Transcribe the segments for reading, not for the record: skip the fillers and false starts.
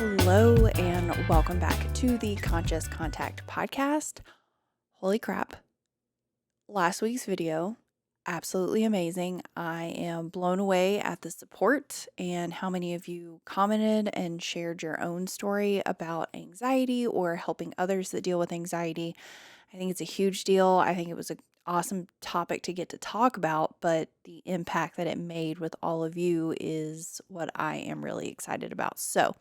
Hello and welcome back to the Conscious Contact podcast. Holy crap. Last week's video, absolutely amazing. I am blown away at the support and how many of you commented and shared your own story about anxiety or helping others that deal with anxiety. I think it's a huge deal. I think it was an awesome topic to get to talk about, but the impact that it made with all of you is what I am really excited about. So,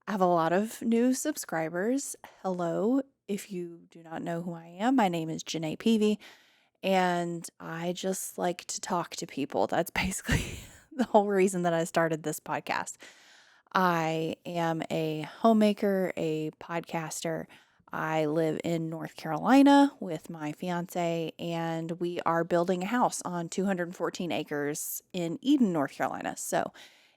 I have a lot of new subscribers. Hello. If you do not know who I am, my name is Genay Peavey, and I just like to talk to people. That's basically the whole reason that I started this podcast. I am a homemaker, a podcaster. I live in North Carolina with my fiance, and we are building a house on 214 acres in Eden, North Carolina. So,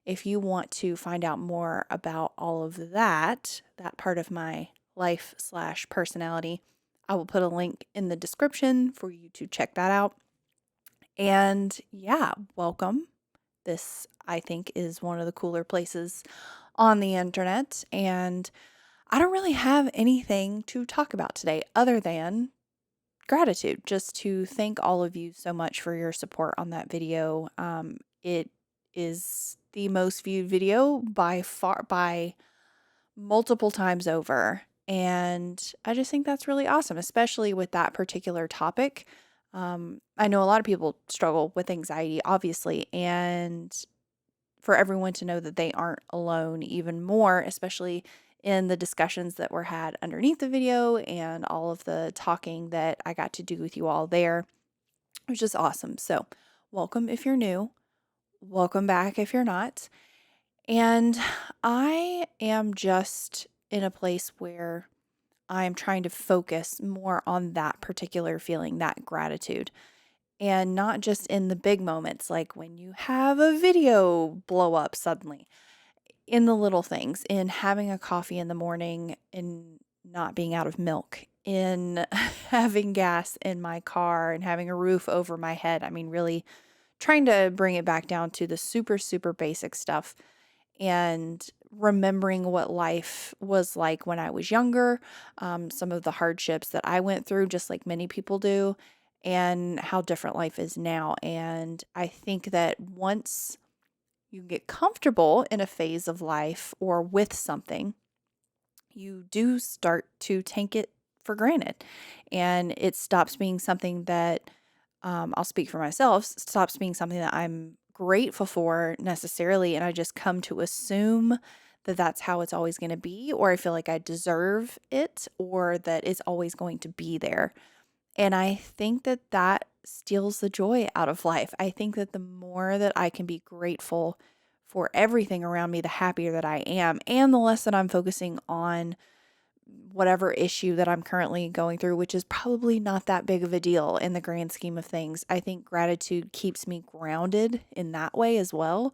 if you want to find out more about all of that part of my life/personality, I will put a link in the description for you to check that out. And yeah, welcome. This, I think, is one of the cooler places on the internet. And I don't really have anything to talk about today other than gratitude, just to thank all of you so much for your support on that video. It is the most viewed video by far, by multiple times over. And I just think that's really awesome, especially with that particular topic. I know a lot of people struggle with anxiety, obviously, and for everyone to know that they aren't alone even more, especially in the discussions that were had underneath the video and all of the talking that I got to do with you all there. It was just awesome. So, welcome if you're new. Welcome back if you're not. And I am just in a place where I'm trying to focus more on that particular feeling, that gratitude. And not just in the big moments, like when you have a video blow up suddenly, in the little things, in having a coffee in the morning and not being out of milk, in having gas in my car and having a roof over my head. I mean, really trying to bring it back down to the super, super basic stuff and remembering what life was like when I was younger, some of the hardships that I went through, just like many people do, and how different life is now. And I think that once you get comfortable in a phase of life or with something, you do start to take it for granted. And it stops being something that, I'll speak for myself, stops being something that I'm grateful for necessarily. And I just come to assume that that's how it's always going to be, or I feel like I deserve it, or that it's always going to be there. And I think that that steals the joy out of life. I think that the more that I can be grateful for everything around me, the happier that I am, and the less that I'm focusing on whatever issue that I'm currently going through, which is probably not that big of a deal in the grand scheme of things. I think gratitude keeps me grounded in that way as well.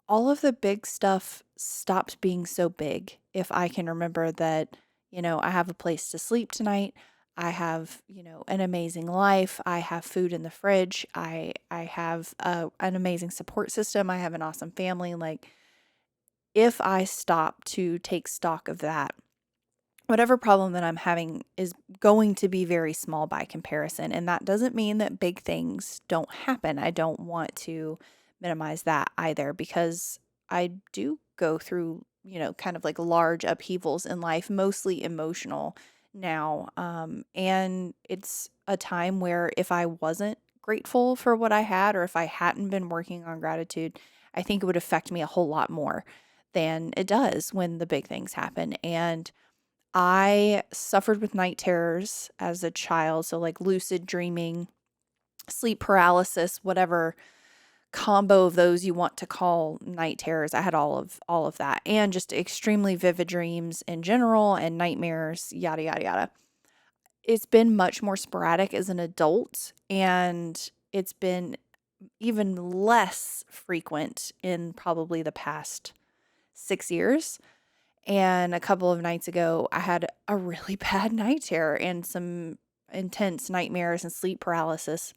All of the big stuff stops being so big if I can remember that, I have a place to sleep tonight. I have, an amazing life. I have food in the fridge. I have an amazing support system. I have an awesome family. Like, if I stop to take stock of that, whatever problem that I'm having is going to be very small by comparison. And that doesn't mean that big things don't happen. I don't want to minimize that either, because I do go through, kind of like large upheavals in life, mostly emotional now. And it's a time where if I wasn't grateful for what I had, or if I hadn't been working on gratitude, I think it would affect me a whole lot more than it does when the big things happen. And I suffered with night terrors as a child, so like lucid dreaming, sleep paralysis, whatever combo of those you want to call night terrors. I had all of that, and just extremely vivid dreams in general and nightmares, yada yada yada. It's been much more sporadic as an adult, and it's been even less frequent in probably the past 6 years. And a couple of nights ago, I had a really bad night terror and some intense nightmares and sleep paralysis.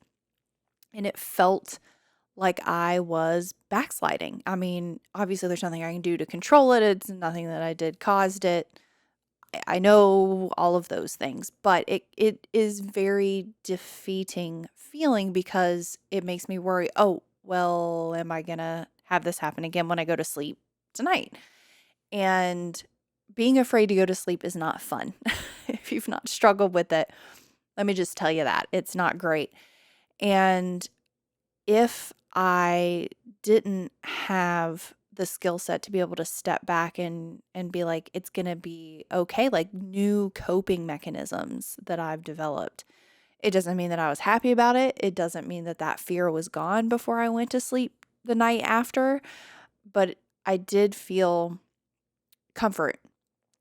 And it felt like I was backsliding. I mean, obviously there's nothing I can do to control it. It's nothing that I did caused it. I know all of those things, but it is very defeating feeling because it makes me worry, oh, well, am I going to have this happen again when I go to sleep tonight? And being afraid to go to sleep is not fun. If you've not struggled with it, let me just tell you that it's not great. And if I didn't have the skill set to be able to step back and be like, it's going to be okay, like new coping mechanisms that I've developed. It doesn't mean that I was happy about it. It doesn't mean that that fear was gone before I went to sleep the night after, but I did feel comfort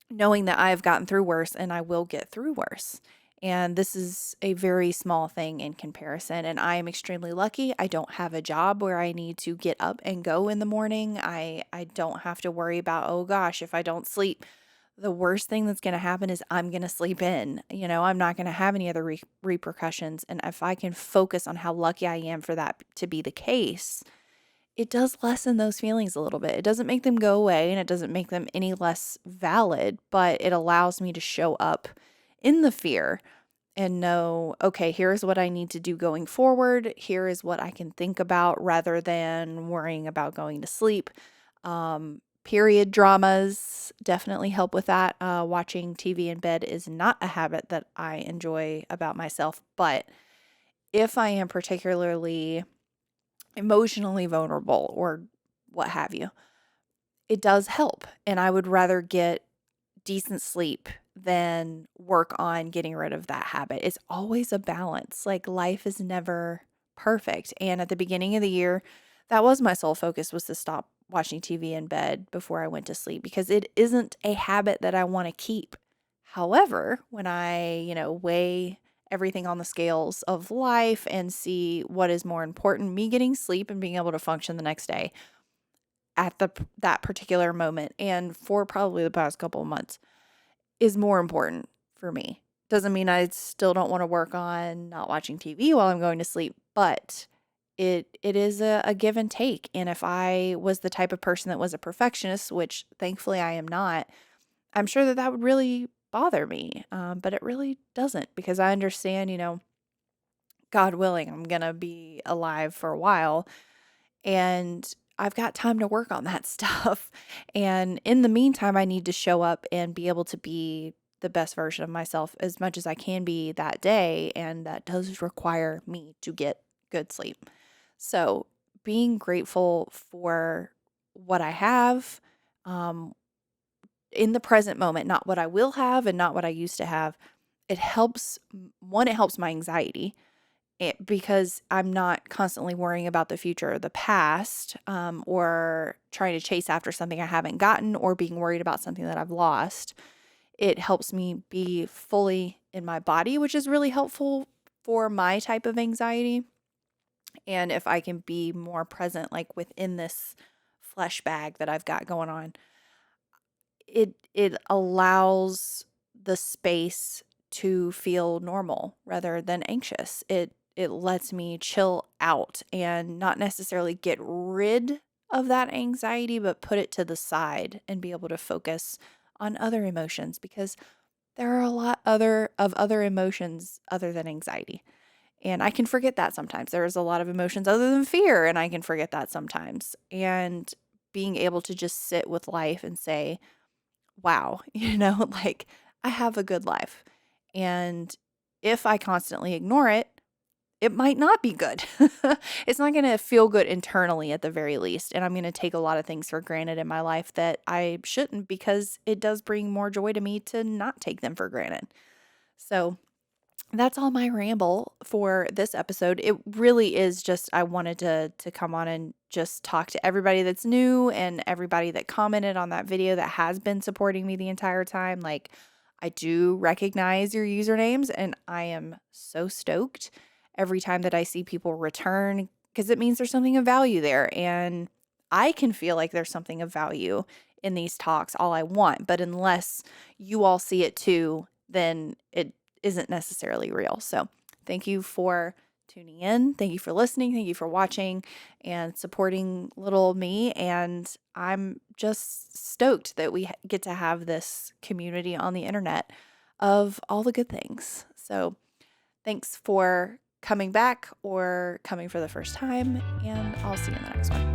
knowing that I've gotten through worse and I will get through worse. And this is a very small thing in comparison. And I am extremely lucky. I don't have a job where I need to get up and go in the morning. I don't have to worry about, oh gosh, if I don't sleep, the worst thing that's going to happen is I'm going to sleep in. I'm not going to have any other repercussions. And if I can focus on how lucky I am for that to be the case, it does lessen those feelings a little bit. It doesn't make them go away and it doesn't make them any less valid, but it allows me to show up in the fear and know, okay, here's what I need to do going forward. Here is what I can think about rather than worrying about going to sleep. Period dramas definitely help with that. Watching TV in bed is not a habit that I enjoy about myself, but if I am particularly emotionally vulnerable or what have you, it does help. And I would rather get decent sleep than work on getting rid of that habit. It's always a balance. Like life is never perfect. And at the beginning of the year, that was my sole focus, was to stop watching TV in bed before I went to sleep because it isn't a habit that I want to keep. However, when I, weigh everything on the scales of life and see what is more important, me getting sleep and being able to function the next day at that particular moment and for probably the past couple of months is more important for me. Doesn't mean I still don't want to work on not watching TV while I'm going to sleep, but it is a give and take. And if I was the type of person that was a perfectionist, which thankfully I am not, I'm sure that that would really bother me. But it really doesn't because I understand, God willing, I'm going to be alive for a while and I've got time to work on that stuff. And in the meantime, I need to show up and be able to be the best version of myself as much as I can be that day. And that does require me to get good sleep. So being grateful for what I have, in the present moment, not what I will have and not what I used to have, it helps. One, it helps my anxiety because I'm not constantly worrying about the future or the past, or trying to chase after something I haven't gotten or being worried about something that I've lost. It helps me be fully in my body, which is really helpful for my type of anxiety. And if I can be more present, like within this flesh bag that I've got going on, it allows the space to feel normal rather than anxious. It lets me chill out and not necessarily get rid of that anxiety, but put it to the side and be able to focus on other emotions because there are a lot of other emotions other than anxiety. And I can forget that sometimes. There's a lot of emotions other than fear, and I can forget that sometimes. And being able to just sit with life and say, wow, like I have a good life. And if I constantly ignore it, it might not be good. It's not going to feel good internally at the very least. And I'm going to take a lot of things for granted in my life that I shouldn't because it does bring more joy to me to not take them for granted. So that's all my ramble for this episode. It really is just I wanted to come on and just talk to everybody that's new and everybody that commented on that video that has been supporting me the entire time. Like, I do recognize your usernames and I am so stoked every time that I see people return because it means there's something of value there. And I can feel like there's something of value in these talks all I want. But unless you all see it too, then it isn't necessarily real. So thank you for tuning in. Thank you for listening. Thank you for watching and supporting little me. And I'm just stoked that we get to have this community on the internet of all the good things. So thanks for coming back or coming for the first time, and I'll see you in the next one.